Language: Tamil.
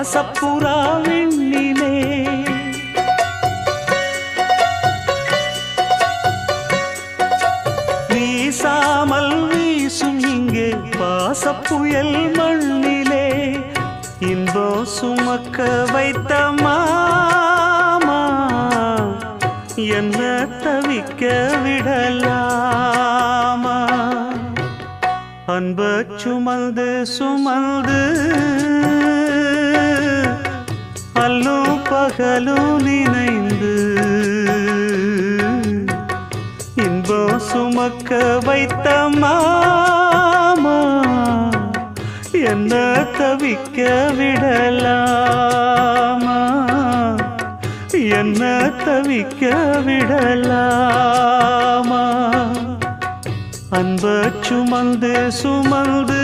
பாசப்புறா விண்ணிலே வீசாமல் வீசும் இங்கே பாசப்புயல் மண்ணிலே இன்பம் சுமக்க வைத்த மாமா என்ன தவிக்க விடலாமா அன்ப சுமந்து சுமந்து அல்லும் பகலும் நினைந்து இன்பம் சுமக்க வைத்த மாமா என்ன தவிக்க விடலாமா என்ன தவிக்க விடலாமா அன்ப சுமந்து சுமந்து